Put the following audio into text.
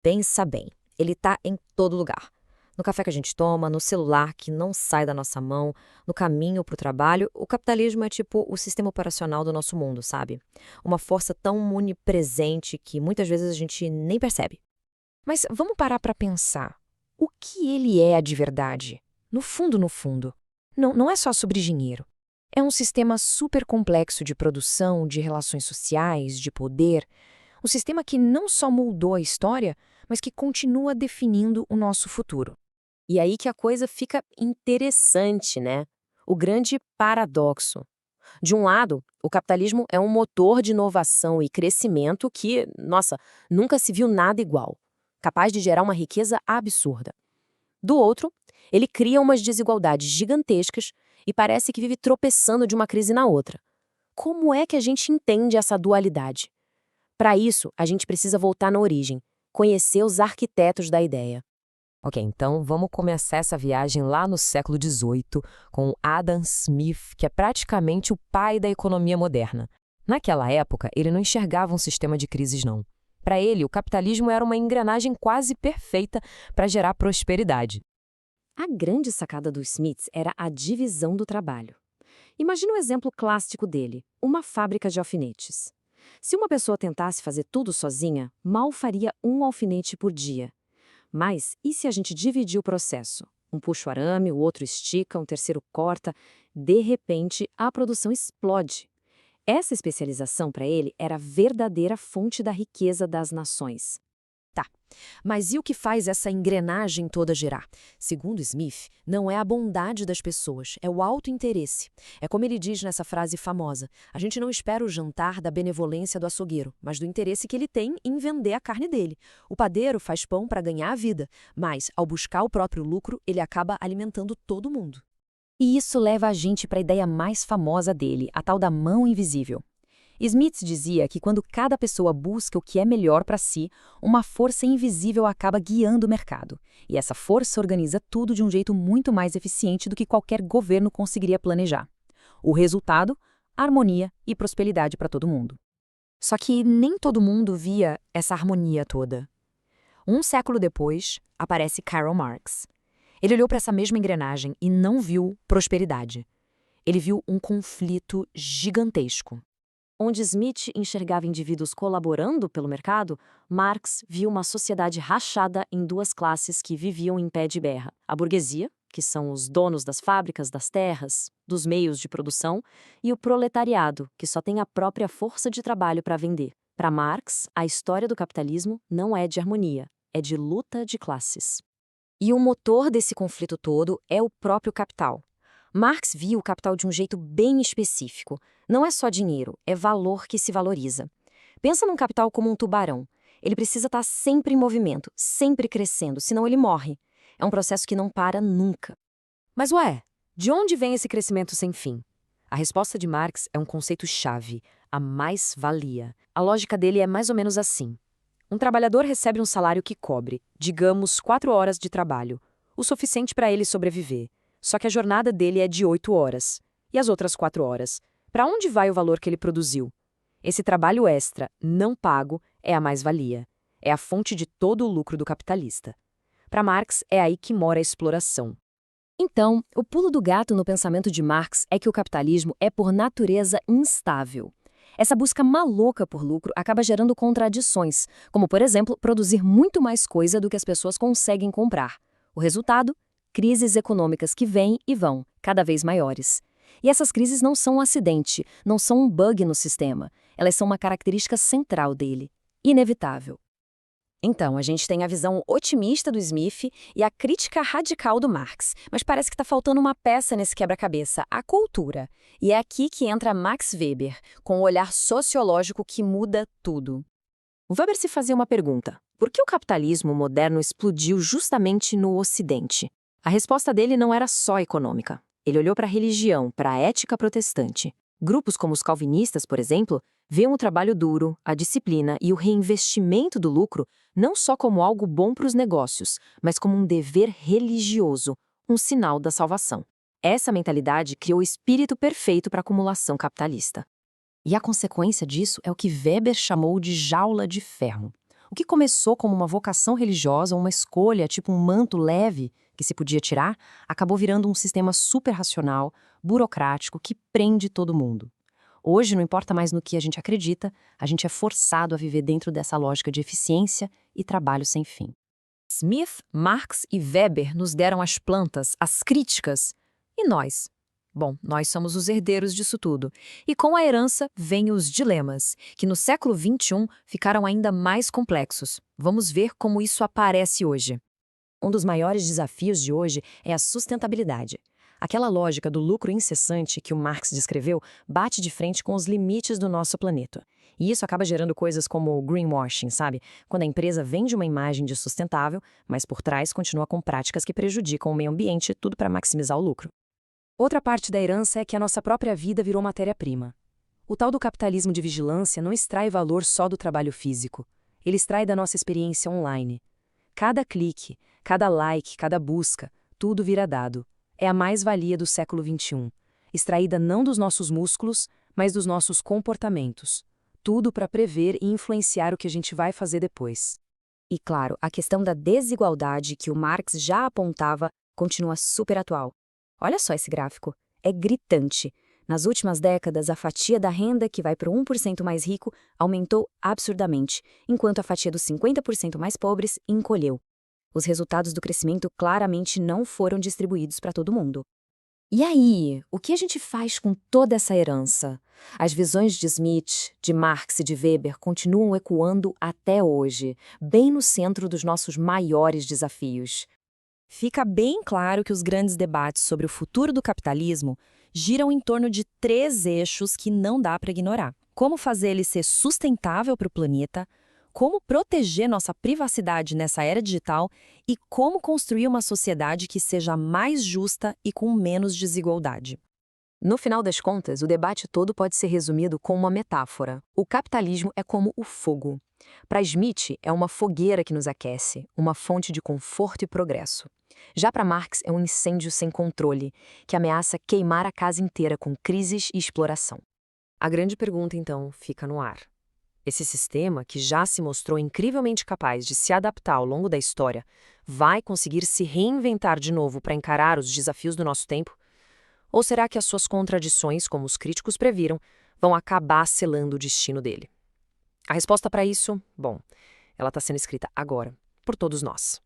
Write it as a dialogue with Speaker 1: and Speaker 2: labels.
Speaker 1: Pensa bem, ele tá em todo lugar. No café que a gente toma, no celular que não sai da nossa mão, no caminho para o trabalho, o capitalismo é tipo o sistema operacional do nosso mundo, sabe? Uma força tão onipresente que muitas vezes a gente nem percebe.
Speaker 2: Mas vamos parar para pensar. O que ele é de verdade? No fundo, no fundo. Não é só sobre dinheiro. É um sistema super complexo de produção, de relações sociais, de poder. Um sistema que não só moldou a história, mas que continua definindo o nosso futuro.
Speaker 3: E aí que a coisa fica interessante, né? O grande paradoxo. De um lado, o capitalismo é um motor de inovação e crescimento que, nossa, nunca se viu nada igual, capaz de gerar uma riqueza absurda. Do outro, ele cria umas desigualdades gigantescas e parece que vive tropeçando de uma crise na outra. Como é que a gente entende essa dualidade? Para isso, a gente precisa voltar na origem, conhecer os arquitetos da ideia.
Speaker 2: Ok, então vamos começar essa viagem lá no século XVIII com Adam Smith, que é praticamente o pai da economia moderna. Naquela época, ele não enxergava um sistema de crises, não. Para ele, o capitalismo era uma engrenagem quase perfeita para gerar prosperidade.
Speaker 3: A grande sacada dos Smiths era a divisão do trabalho. Imagina o exemplo clássico dele, uma fábrica de alfinetes. Se uma pessoa tentasse fazer tudo sozinha, mal faria um alfinete por dia. Mas e se a gente dividir o processo? Um puxa o arame, o outro estica, um terceiro corta. De repente, a produção explode. Essa especialização para ele era a verdadeira fonte da riqueza das nações.
Speaker 2: Tá, mas e o que faz essa engrenagem toda girar? Segundo Smith, não é a bondade das pessoas, é o autointeresse. É como ele diz nessa frase famosa: a gente não espera o jantar da benevolência do açougueiro, mas do interesse que ele tem em vender a carne dele. O padeiro faz pão para ganhar a vida, mas, ao buscar o próprio lucro, ele acaba alimentando todo mundo. E isso leva a gente para a ideia mais famosa dele, a tal da mão invisível. Smith dizia que quando cada pessoa busca o que é melhor para si, uma força invisível acaba guiando o mercado. E essa força organiza tudo de um jeito muito mais eficiente do que qualquer governo conseguiria planejar. O resultado? Harmonia e prosperidade para todo mundo. Só que nem todo mundo via essa harmonia toda. Um século depois, aparece Karl Marx. Ele olhou para essa mesma engrenagem e não viu prosperidade. Ele viu um conflito gigantesco.
Speaker 3: Onde Smith enxergava indivíduos colaborando pelo mercado, Marx viu uma sociedade rachada em duas classes que viviam em pé de guerra. A burguesia, que são os donos das fábricas, das terras, dos meios de produção, e o proletariado, que só tem a própria força de trabalho para vender. Para Marx, a história do capitalismo não é de harmonia, é de luta de classes.
Speaker 2: E o motor desse conflito todo é o próprio capital. Marx viu o capital de um jeito bem específico. Não é só dinheiro, é valor que se valoriza. Pensa num capital como um tubarão. Ele precisa estar sempre em movimento, sempre crescendo, senão ele morre. É um processo que não para nunca. Mas ué, de onde vem esse crescimento sem fim? A resposta de Marx é um conceito-chave, a mais-valia. A lógica dele é mais ou menos assim. Um trabalhador recebe um salário que cobre, digamos, 4 horas de trabalho, o suficiente para ele sobreviver. Só que a jornada dele é de 8 horas. E as outras 4 horas? Para onde vai o valor que ele produziu? Esse trabalho extra, não pago, é a mais-valia. É a fonte de todo o lucro do capitalista. Para Marx, é aí que mora a exploração. Então, o pulo do gato no pensamento de Marx é que o capitalismo é por natureza instável. Essa busca maluca por lucro acaba gerando contradições, como, por exemplo, produzir muito mais coisa do que as pessoas conseguem comprar. O resultado? Crises econômicas que vêm e vão, cada vez maiores. E essas crises não são um acidente, não são um bug no sistema. Elas são uma característica central dele. Inevitável. Então, a gente tem a visão otimista do Smith e a crítica radical do Marx. Mas parece que está faltando uma peça nesse quebra-cabeça, a cultura. E é aqui que entra Max Weber, com o olhar sociológico que muda tudo.
Speaker 3: O Weber se fazia uma pergunta: por que o capitalismo moderno explodiu justamente no Ocidente? A resposta dele não era só econômica. Ele olhou para a religião, para a ética protestante. Grupos como os calvinistas, por exemplo, veem o trabalho duro, a disciplina e o reinvestimento do lucro não só como algo bom para os negócios, mas como um dever religioso, um sinal da salvação. Essa mentalidade criou o espírito perfeito para a acumulação capitalista. E a consequência disso é o que Weber chamou de jaula de ferro.
Speaker 2: O que começou como uma vocação religiosa, uma escolha, tipo um manto leve que se podia tirar, acabou virando um sistema super racional, burocrático, que prende todo mundo. Hoje, não importa mais no que a gente acredita, a gente é forçado a viver dentro dessa lógica de eficiência e trabalho sem fim.
Speaker 1: Smith, Marx e Weber nos deram as plantas, as críticas. E nós? Bom, nós somos os herdeiros disso tudo. E com a herança vêm os dilemas, que no século XXI ficaram ainda mais complexos. Vamos ver como isso aparece hoje.
Speaker 2: Um dos maiores desafios de hoje é a sustentabilidade. Aquela lógica do lucro incessante que o Marx descreveu bate de frente com os limites do nosso planeta. E isso acaba gerando coisas como o greenwashing, sabe? Quando a empresa vende uma imagem de sustentável, mas por trás continua com práticas que prejudicam o meio ambiente, tudo para maximizar o lucro. Outra parte da herança é que a nossa própria vida virou matéria-prima. O tal do capitalismo de vigilância não extrai valor só do trabalho físico. Ele extrai da nossa experiência online. Cada clique, cada like, cada busca, tudo vira dado. É a mais-valia do século XXI, extraída não dos nossos músculos, mas dos nossos comportamentos. Tudo para prever e influenciar o que a gente vai fazer depois.
Speaker 1: E claro, a questão da desigualdade que o Marx já apontava continua super atual. Olha só esse gráfico, é gritante. Nas últimas décadas, a fatia da renda que vai para o 1% mais rico aumentou absurdamente, enquanto a fatia dos 50% mais pobres encolheu. Os resultados do crescimento claramente não foram distribuídos para todo mundo. E aí, o que a gente faz com toda essa herança? As visões de Smith, de Marx e de Weber continuam ecoando até hoje, bem no centro dos nossos maiores desafios. Fica bem claro que os grandes debates sobre o futuro do capitalismo giram em torno de 3 eixos que não dá para ignorar. Como fazer ele ser sustentável para o planeta, como proteger nossa privacidade nessa era digital e como construir uma sociedade que seja mais justa e com menos desigualdade.
Speaker 2: No final das contas, o debate todo pode ser resumido com uma metáfora. O capitalismo é como o fogo. Para Smith, é uma fogueira que nos aquece, uma fonte de conforto e progresso. Já para Marx, é um incêndio sem controle, que ameaça queimar a casa inteira com crises e exploração.
Speaker 3: A grande pergunta, então, fica no ar. Esse sistema, que já se mostrou incrivelmente capaz de se adaptar ao longo da história, vai conseguir se reinventar de novo para encarar os desafios do nosso tempo? Ou será que as suas contradições, como os críticos previram, vão acabar selando o destino dele? A resposta para isso, bom, ela está sendo escrita agora, por todos nós.